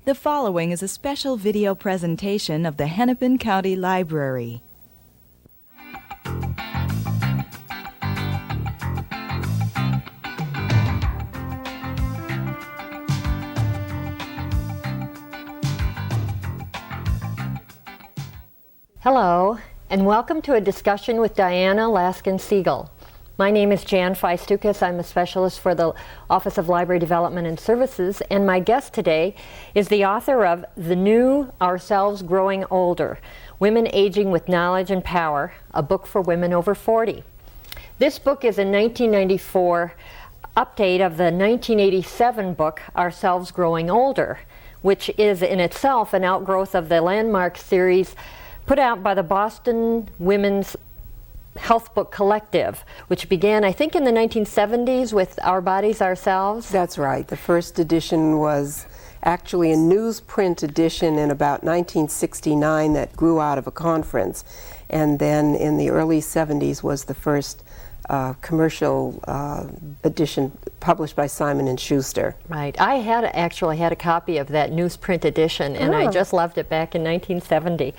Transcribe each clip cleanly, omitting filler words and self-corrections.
The following is a special video presentation of the Hennepin County Library. Hello, and welcome to a discussion with Diana Laskin Siegal. My name is Jan Feistukas. I'm a specialist for the Office of Library Development and Services, and my guest today is the author of The New Ourselves Growing Older, Women Aging with Knowledge and Power, a book for women over 40. This book is a 1994 update of the 1987 book, Ourselves Growing Older, which is in itself an outgrowth of the landmark series put out by the Boston Women's Health Book Collective, which began, I think, in the 1970s with Our Bodies, Ourselves. That's right. The first edition was actually a newsprint edition in about 1969 that grew out of a conference. And then in the early 70s was the first commercial edition published by Simon & Schuster. Right. I actually had a copy of that newsprint edition, and I just loved it back in 1970.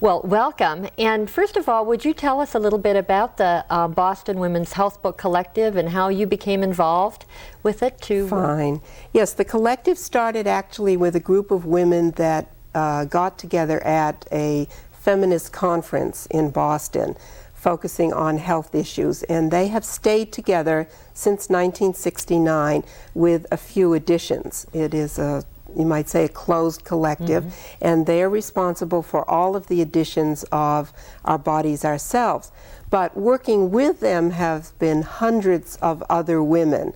Well, welcome. And first of all, would you tell us a little bit about the Boston Women's Health Book Collective and how you became involved with it? Fine. Yes, the collective started actually with a group of women that got together at a feminist conference in Boston, focusing on health issues, and they have stayed together since 1969 with a few additions. It is you might say, a closed collective, and they're responsible for all of the editions of Our Bodies, Ourselves. But working with them have been hundreds of other women,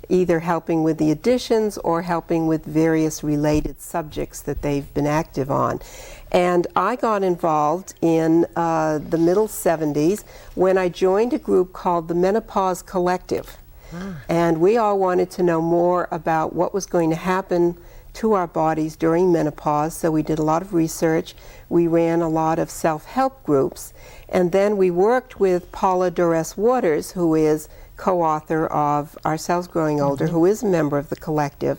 either helping with the editions or helping with various related subjects that they've been active on. And I got involved in the middle 70s when I joined a group called the Menopause Collective. And we all wanted to know more about what was going to happen to our bodies during menopause, so we did a lot of research. We ran a lot of self-help groups, and then we worked with Paula Duress-Waters, who is co-author of Ourselves Growing Older, who is a member of the collective,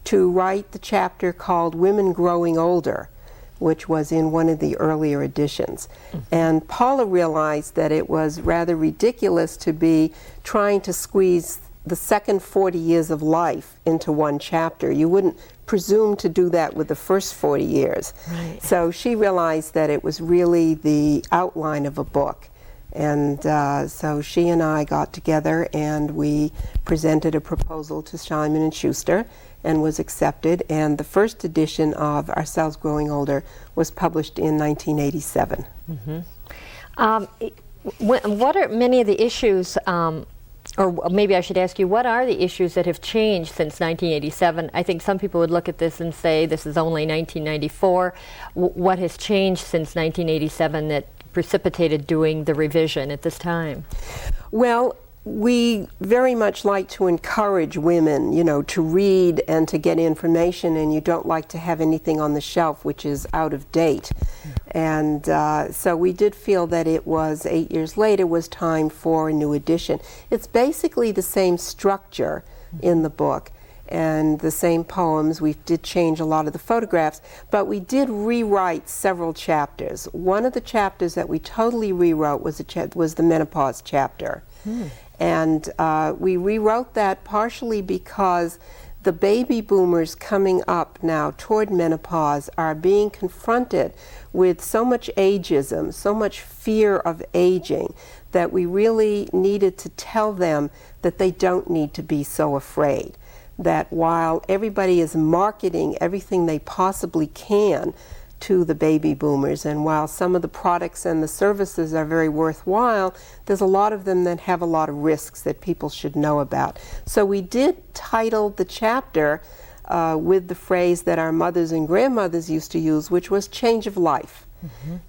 to write the chapter called Women Growing Older, which was in one of the earlier editions. And Paula realized that it was rather ridiculous to be trying to squeeze the second 40 years of life into one chapter. You wouldn't presume to do that with the first 40 years. Right. So she realized that it was really the outline of a book. And so she and I got together and we presented a proposal to Simon & Schuster and was accepted. And the first edition of Ourselves Growing Older was published in 1987. What are many of the issues, or maybe I should ask you, what are the issues that have changed since 1987? I think some people would look at this and say this is only 1994. What has changed since 1987 that precipitated doing the revision at this time? Well, we very much like to encourage women, you know, to read and to get information, and you don't like to have anything on the shelf which is out of date. And so we did feel that it was 8 years later was time for a new edition. It's basically the same structure in the book and the same poems. We did change a lot of the photographs, but we did rewrite several chapters. One of the chapters that we totally rewrote was the menopause chapter. And we rewrote that partially because the baby boomers coming up now toward menopause are being confronted with so much ageism, so much fear of aging, that we really needed to tell them that they don't need to be so afraid. That while everybody is marketing everything they possibly can to the baby boomers, and while some of the products and the services are very worthwhile, there's a lot of them that have a lot of risks that people should know about. So we did title the chapter with the phrase that our mothers and grandmothers used to use, which was change of life,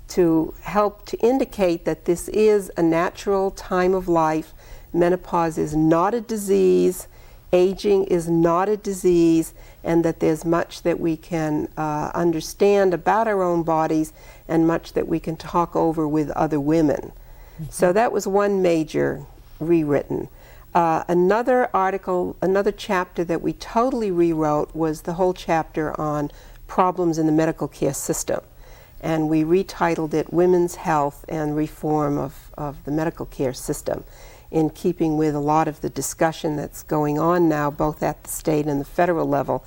to help to indicate that this is a natural time of life. Menopause is not a disease. Aging is not a disease, and that there's much that we can understand about our own bodies and much that we can talk over with other women. So that was one major rewritten. Another article, another chapter that we totally rewrote was the whole chapter on problems in the medical care system. And we retitled it Women's Health and Reform of the Medical Care System, in keeping with a lot of the discussion that's going on now, both at the state and the federal level.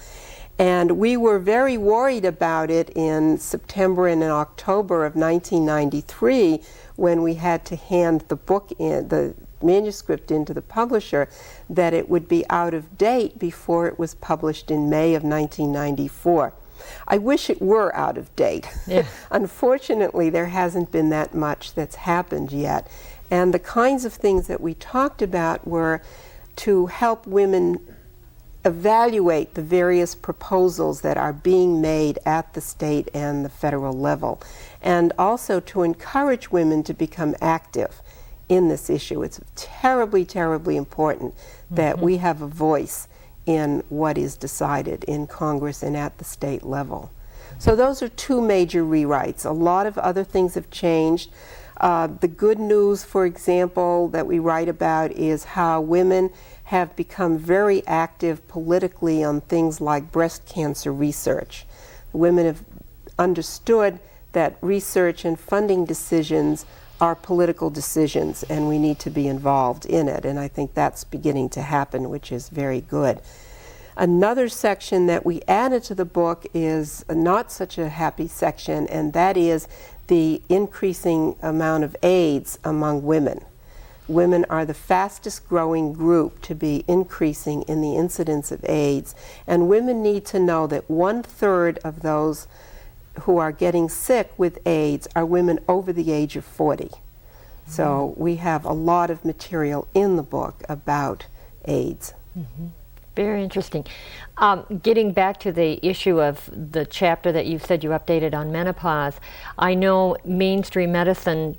And we were very worried about it in September and in October of 1993, when we had to hand the book in, the manuscript into the publisher, that it would be out of date before it was published in May of 1994. I wish it were out of date. Yeah. Unfortunately, there hasn't been that much that's happened yet. And the kinds of things that we talked about were to help women evaluate the various proposals that are being made at the state and the federal level, and also to encourage women to become active in this issue. It's terribly, terribly important that we have a voice in what is decided in Congress and at the state level. So those are two major rewrites. A lot of other things have changed. The good news, for example, that we write about is how women have become very active politically on things like breast cancer research. Women have understood that research and funding decisions are political decisions, and we need to be involved in it. And I think that's beginning to happen, which is very good. Another section that we added to the book is not such a happy section, and that is the increasing amount of AIDS among women. Women are the fastest growing group to be increasing in the incidence of AIDS, and women need to know that 1/3 of those who are getting sick with AIDS are women over the age of 40. So we have a lot of material in the book about AIDS. Very interesting. Getting back to the issue of the chapter that you said you updated on menopause, I know mainstream medicine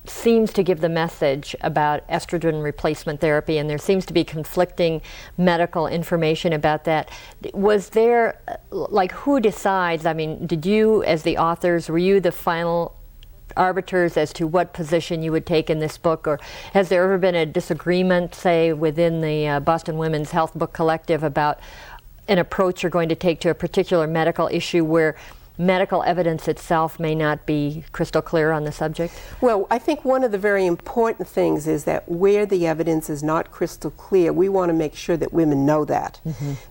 seems to give the message about estrogen replacement therapy, and there seems to be conflicting medical information about that. Was there, like, who decides? I mean, did you, as the authors, were you the final arbiters as to what position you would take in this book, or has there ever been a disagreement, say, within the Boston Women's Health Book Collective about an approach you're going to take to a particular medical issue where medical evidence itself may not be crystal clear on the subject? Well, I think one of the very important things is that where the evidence is not crystal clear, we want to make sure that women know that.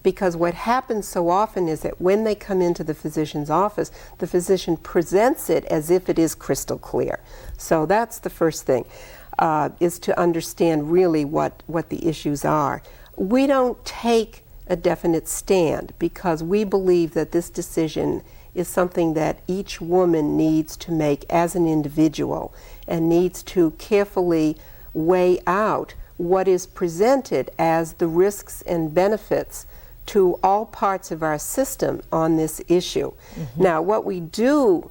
Because what happens so often is that when they come into the physician's office, the physician presents it as if it is crystal clear. So that's the first thing, is to understand really what the issues are. We don't take a definite stand because we believe that this decision is something that each woman needs to make as an individual and needs to carefully weigh out what is presented as the risks and benefits to all parts of our system on this issue. Now, what we do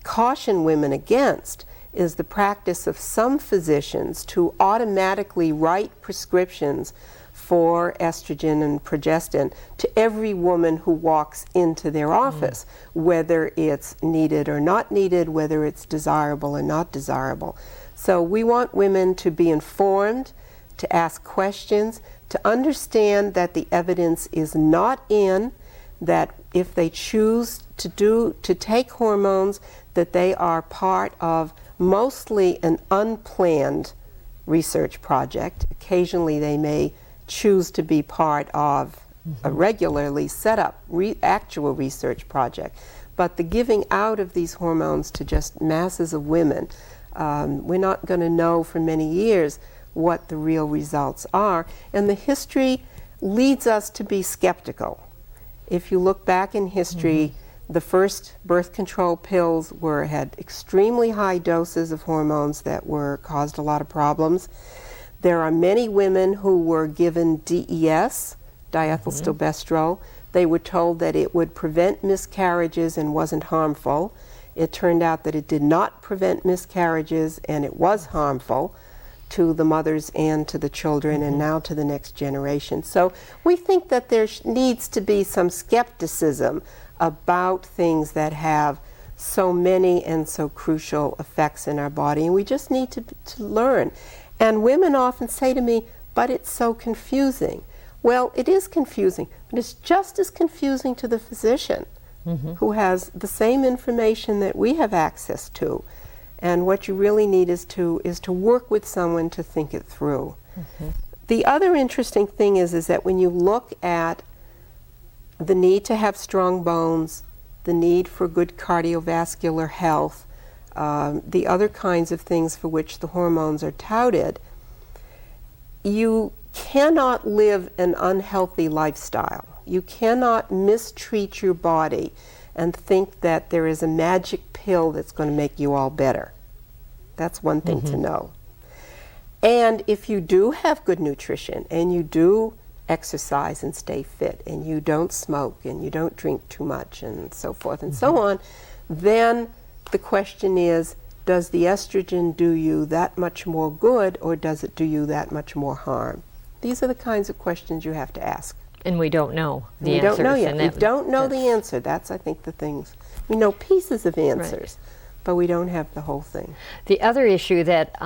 caution women against is the practice of some physicians to automatically write prescriptions for estrogen and progestin to every woman who walks into their office, whether it's needed or not needed, whether it's desirable or not desirable. So we want women to be informed, to ask questions, to understand that the evidence is not in, that if they choose to take hormones, that they are part of mostly an unplanned research project. Occasionally they may choose to be part of a regularly set up actual research project. But the giving out of these hormones to just masses of women, we're not going to know for many years what the real results are. And the history leads us to be skeptical. If you look back in history, the first birth control pills had extremely high doses of hormones that caused a lot of problems. There are many women who were given DES, diethylstilbestrol. They were told that it would prevent miscarriages and wasn't harmful. It turned out that it did not prevent miscarriages and it was harmful to the mothers and to the children and now to the next generation. So we think that there needs to be some skepticism about things that have so many and so crucial effects in our body, and we just need to learn. And women often say to me, but it's so confusing. Well, it is confusing, but it's just as confusing to the physician who has the same information that we have access to. And what you really need is to work with someone to think it through. The other interesting thing is that when you look at the need to have strong bones, the need for good cardiovascular health, the other kinds of things for which the hormones are touted, you cannot live an unhealthy lifestyle. You cannot mistreat your body and think that there is a magic pill that's going to make you all better. That's one thing to know. And if you do have good nutrition and you do exercise and stay fit and you don't smoke and you don't drink too much and so forth and so on, then the question is, does the estrogen do you that much more good or does it do you that much more harm? These are the kinds of questions you have to ask. And we don't know the we answers. don't know yet. We don't know the answer. That's, I think, the things. We know pieces of answers, but we don't have the whole thing. The other issue that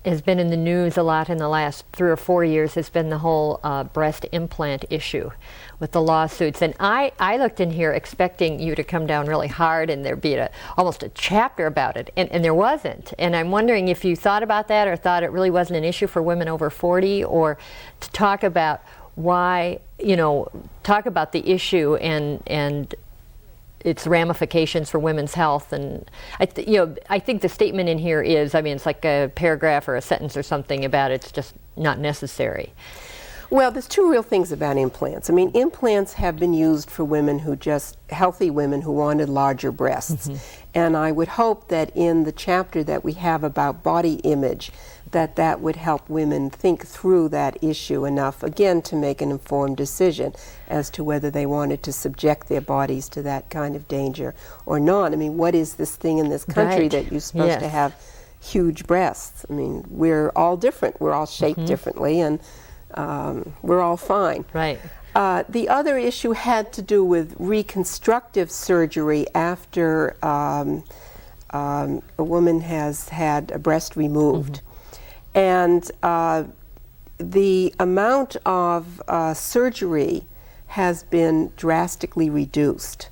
has been in the news a lot in the last 3 or 4 years has been the whole breast implant issue with the lawsuits. And I looked in here expecting you to come down really hard and there'd be almost a chapter about it, and there wasn't. And I'm wondering if you thought about that or thought it really wasn't an issue for women over 40, or to talk about why, talk about the issue and its ramifications for women's health. And I think the statement in here is, it's like a paragraph or a sentence or something about it's just not necessary. Well, there's two real things about implants. Implants have been used for women healthy women who wanted larger breasts. And I would hope that in the chapter that we have about body image, that would help women think through that issue enough, again, to make an informed decision as to whether they wanted to subject their bodies to that kind of danger or not. What is this thing in this country that you're supposed to have huge breasts? We're all different. We're all shaped differently, and we're all fine. Right. The other issue had to do with reconstructive surgery after a woman has had a breast removed. And the amount of surgery has been drastically reduced.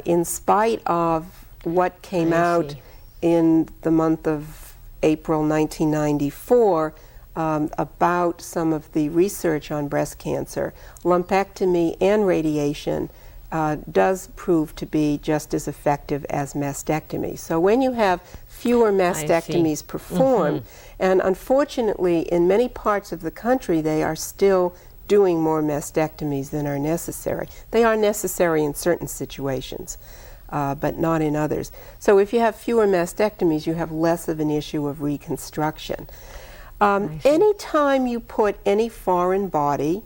In spite of what came out in the month of April 1994 about some of the research on breast cancer, lumpectomy and radiation does prove to be just as effective as mastectomy. So when you have fewer mastectomies performed, and unfortunately in many parts of the country they are still doing more mastectomies than are necessary. They are necessary in certain situations, but not in others. So if you have fewer mastectomies, you have less of an issue of reconstruction. Anytime you put any foreign body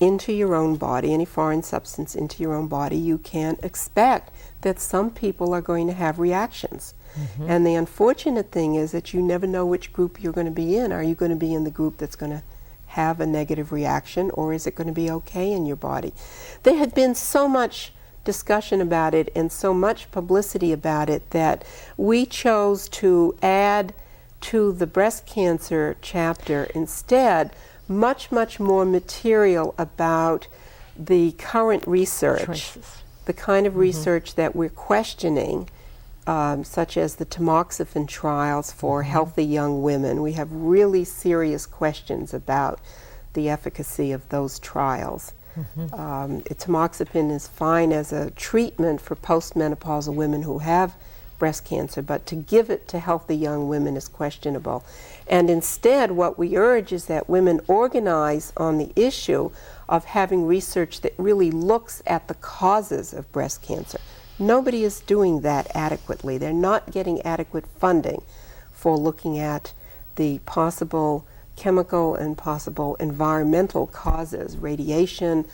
into your own body, any foreign substance into your own body, you can expect that some people are going to have reactions. And the unfortunate thing is that you never know which group you're going to be in. Are you going to be in the group that's going to have a negative reaction, or is it going to be okay in your body? There had been so much discussion about it and so much publicity about it that we chose to add to the breast cancer chapter instead much more material about the current research, the kind of research that we're questioning, such as the tamoxifen trials for healthy young women. We have really serious questions about the efficacy of those trials. Tamoxifen is fine as a treatment for postmenopausal women who have breast cancer, but to give it to healthy young women is questionable. And instead, what we urge is that women organize on the issue of having research that really looks at the causes of breast cancer. Nobody is doing that adequately. They're not getting adequate funding for looking at the possible chemical and possible environmental causes, radiation,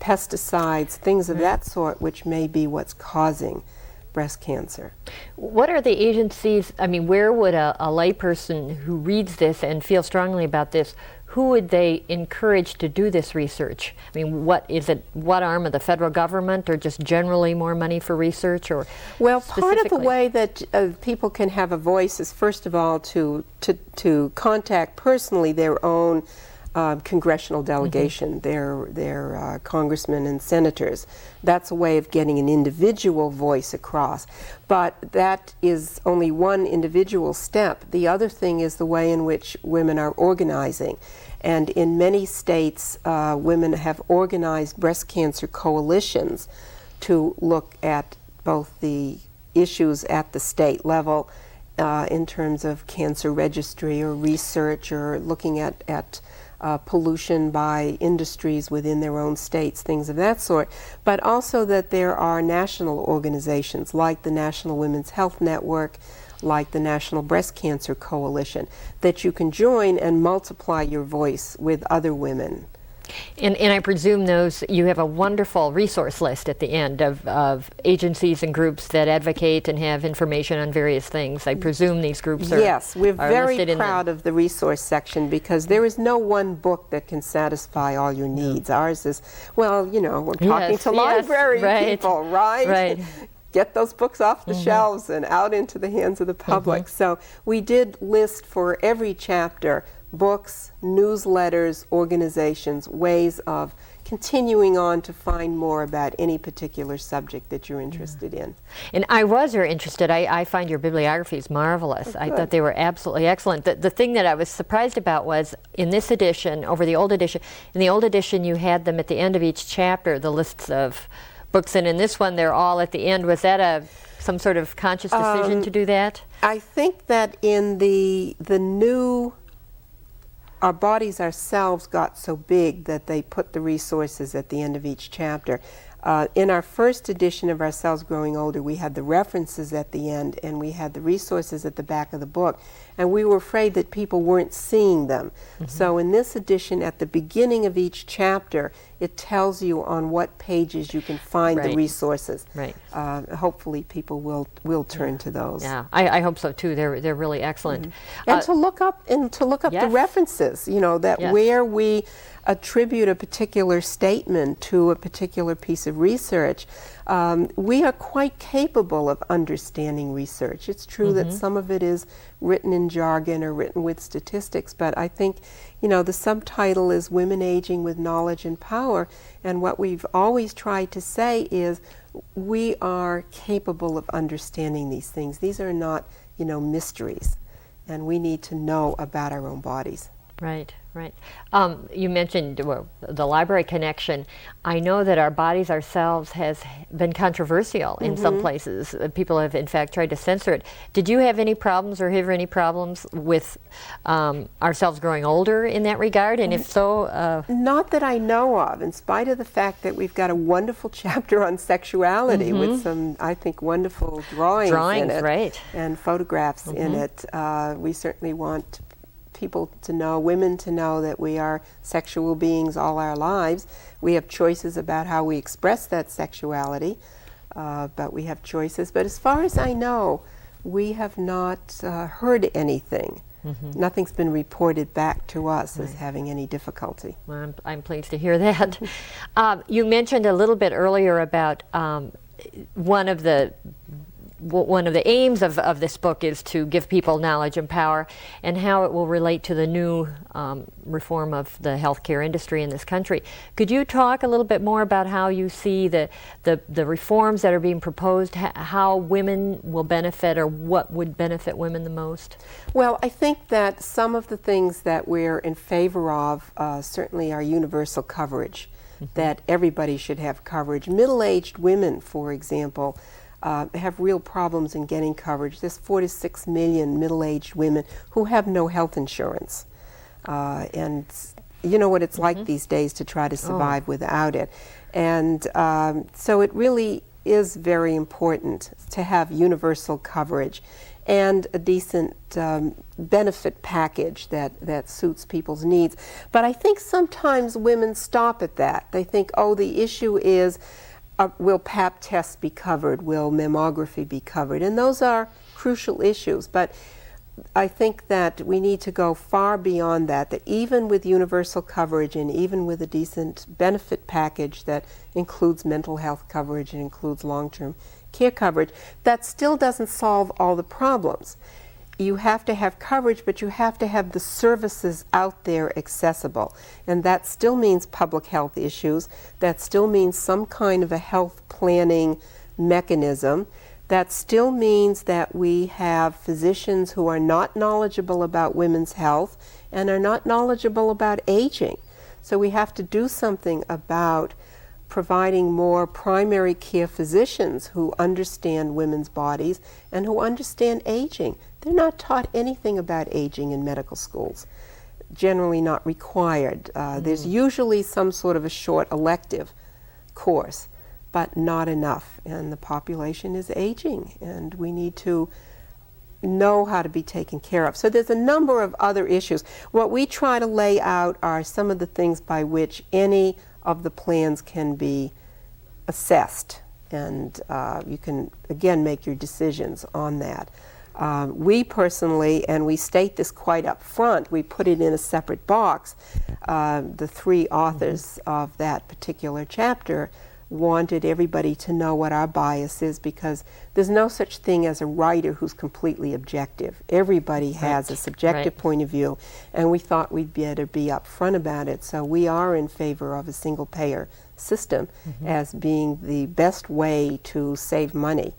pesticides, things of that sort, which may be what's causing breast cancer. What are the agencies, where would a layperson who reads this and feels strongly about this, who would they encourage to do this research? What is it? What arm of the federal government, or just generally more money for research, or well, part of the way that people can have a voice is, first of all, to contact personally their own congressional delegation, their congressmen and senators. That's a way of getting an individual voice across. But that is only one individual step. The other thing is the way in which women are organizing. And in many states, women have organized breast cancer coalitions to look at both the issues at the state level in terms of cancer registry or research, or looking at pollution by industries within their own states, things of that sort, but also that there are national organizations like the National Women's Health Network, like the National Breast Cancer Coalition, that you can join and multiply your voice with other women. And I presume those, you have a wonderful resource list at the end of agencies and groups that advocate and have information on various things. I presume these groups are Yes, we're very listed proud of the resource section, because there is no one book that can satisfy all your needs. Ours is, well, you know, we're talking to library people, right? Right. Get those books off the shelves and out into the hands of the public. So we did list for every chapter books, newsletters, organizations, ways of continuing on to find more about any particular subject that you're interested in. And I was very interested. I find your bibliographies marvelous. I thought they were absolutely excellent. The thing that I was surprised about was in this edition, over the old edition, in the old edition you had them at the end of each chapter, the lists of books, and in this one they're all at the end. Was that some sort of conscious decision to do that? I think that in the new, our bodies ourselves got so big that they put the resources at the end of each chapter. In our first edition of Ourselves Growing Older, we had the references at the end and we had the resources at the back of the book, and we were afraid that people weren't seeing them. So in this edition, at the beginning of each chapter, it tells you on what pages you can find the resources. Right. Hopefully people will turn to those. Yeah, I hope so too. They're really excellent. And to look up the references, you know, that where we attribute a particular statement to a particular piece of research, we are quite capable of understanding research. It's true that some of it is written in jargon or written with statistics, but I think, you know, the subtitle is Women Aging with Knowledge and Power, and what we've always tried to say is we are capable of understanding these things. These are not, you know, mysteries, and we need to know about our own bodies. Right, right. You mentioned the library connection. I know that Our Bodies Ourselves has been controversial in some places. People have, in fact, tried to censor it. Did you have any problems or hear any problems with Ourselves Growing Older in that regard? And if so... Not that I know of, in spite of the fact that we've got a wonderful chapter on sexuality with some, I think, wonderful drawings in it, and photographs in it. We certainly want people to know, women to know, that we are sexual beings all our lives. We have choices about how we express that sexuality, but we have choices. But as far as I know, we have not heard anything. Nothing's been reported back to us as having any difficulty. Well, I'm pleased to hear that. You mentioned a little bit earlier about one of the aims of this book is to give people knowledge and power, and how it will relate to the new reform of the healthcare industry in this country. Could you talk a little bit more about how you see the reforms that are being proposed, how women will benefit, or what would benefit women the most? Well, I think that some of the things that we're in favor of certainly are universal coverage, that everybody should have coverage. Middle-aged women, for example, have real problems in getting coverage. There's 4 to 6 million middle-aged women who have no health insurance. And you know what it's like these days to try to survive without it. And so it really is very important to have universal coverage and a decent benefit package that suits people's needs. But I think sometimes women stop at that. They think, oh, the issue is, will Pap tests be covered? Will mammography be covered? And those are crucial issues. But I think that we need to go far beyond that, that even with universal coverage and even with a decent benefit package that includes mental health coverage and includes long-term care coverage, that still doesn't solve all the problems. you have to have coverage, but you have to have the services out there accessible. And that still means public health issues. That still means some kind of a health planning mechanism. That still means that we have physicians who are not knowledgeable about women's health and are not knowledgeable about aging. So we have to do something about providing more primary care physicians who understand women's bodies and who understand aging. They're not taught anything about aging in medical schools, generally not required. There's usually some sort of a short elective course, but not enough. And the population is aging, and we need to know how to be taken care of. So there's a number of other issues. What we try to lay out are some of the things by which any of the plans can be assessed, and you can again make your decisions on that. We personally, and we state this quite up front, we put it in a separate box, the three authors of that particular chapter wanted everybody to know what our bias is, because there's no such thing as a writer who's completely objective. Everybody has a subjective point of view, and we thought we'd better be upfront about it. So we are in favor of a single payer system as being the best way to save money.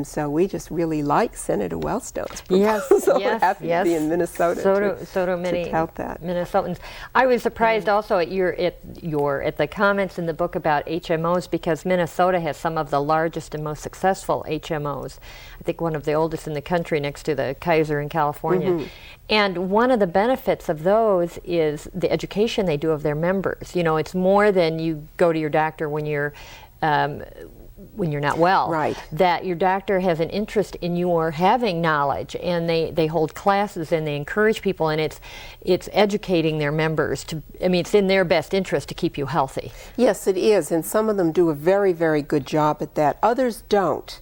So we just really like Senator Wellstone's proposal. We're happy to be in Minnesota so do many to tout that. Minnesotans. I was surprised also at at the comments in the book about HMOs, because Minnesota has some of the largest and most successful HMOs. I think one of the oldest in the country, next to the Kaiser in California. And one of the benefits of those is the education they do of their members. You know, it's more than you go to your doctor when you're not well. Right. That your doctor has an interest in your having knowledge, and they hold classes and they encourage people, and it's educating their members to, I mean, it's in their best interest to keep you healthy. Yes, it is, and some of them do a very, very good job at that. Others don't.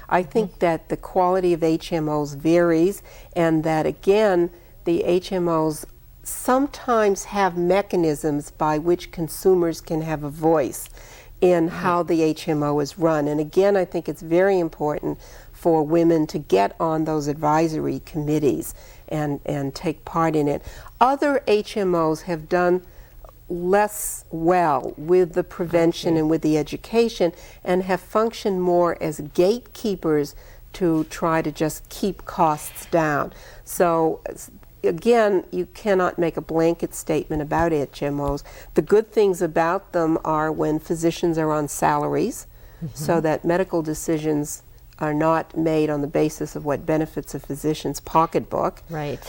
I think that the quality of HMOs varies, and that again, the HMOs sometimes have mechanisms by which consumers can have a voice in how the HMO is run. And again, I think it's very important for women to get on those advisory committees and take part in it. Other HMOs have done less well with the prevention and with the education, and have functioned more as gatekeepers to try to just keep costs down. So again, you cannot make a blanket statement about HMOs. The good things about them are when physicians are on salaries, so that medical decisions are not made on the basis of what benefits a physician's pocketbook. Right.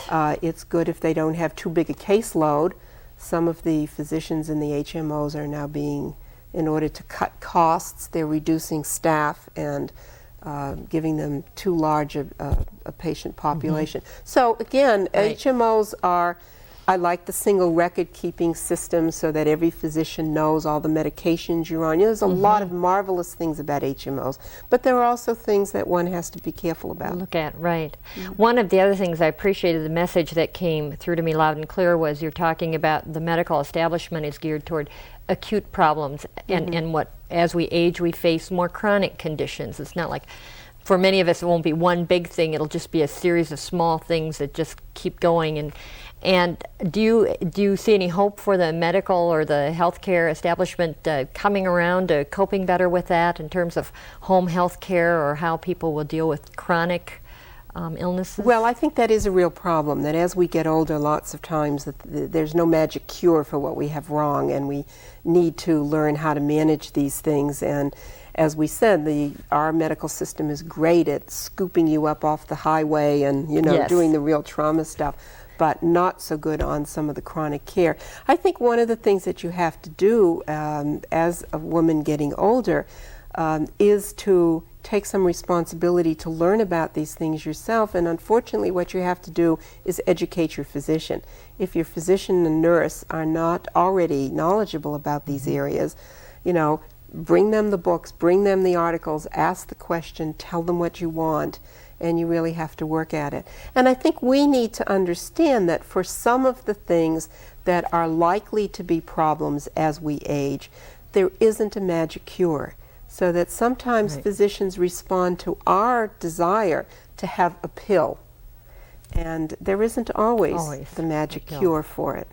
It's good if they don't have too big a caseload. Some of the physicians in the HMOs are now being, in order to cut costs, they're reducing staff and giving them too large a patient population. So again, HMOs are, I like the single record keeping system so that every physician knows all the medications you're on. You know, there's a lot of marvelous things about HMOs, but there are also things that one has to be careful about. Look at, right. One of the other things I appreciated, the message that came through to me loud and clear, was you're talking about the medical establishment is geared toward acute problems, and what, as we age, we face more chronic conditions. It's not like, for many of us, it won't be one big thing. It'll just be a series of small things that just keep going. And do you see any hope for the medical or the healthcare establishment coming around to coping better with that in terms of home health care, or how people will deal with chronic illnesses? Well, I think that is a real problem, that as we get older, lots of times there's no magic cure for what we have wrong, and we need to learn how to manage these things. And as we said, our medical system is great at scooping you up off the highway and, you know, doing the real trauma stuff, but not so good on some of the chronic care. I think one of the things that you have to do as a woman getting older is to take some responsibility to learn about these things yourself. And unfortunately, what you have to do is educate your physician. If your physician and nurse are not already knowledgeable about these areas, you know, bring them the books, bring them the articles, ask the question, tell them what you want, and you really have to work at it. And I think we need to understand that for some of the things that are likely to be problems as we age, there isn't a magic cure. So that sometimes physicians respond to our desire to have a pill And there isn't always Always. the magic No. cure for it.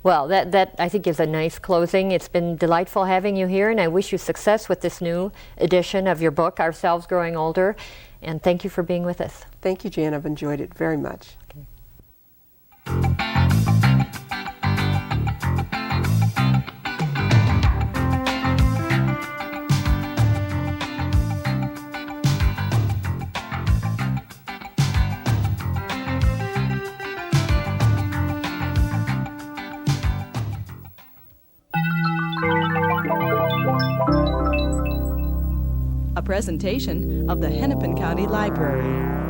Well, that I think is a nice closing. It's been delightful having you here, and I wish you success with this new edition of your book, Ourselves Growing Older. And thank you for being with us. Thank you, Jan. I've enjoyed it very much. A presentation of the Hennepin County Library.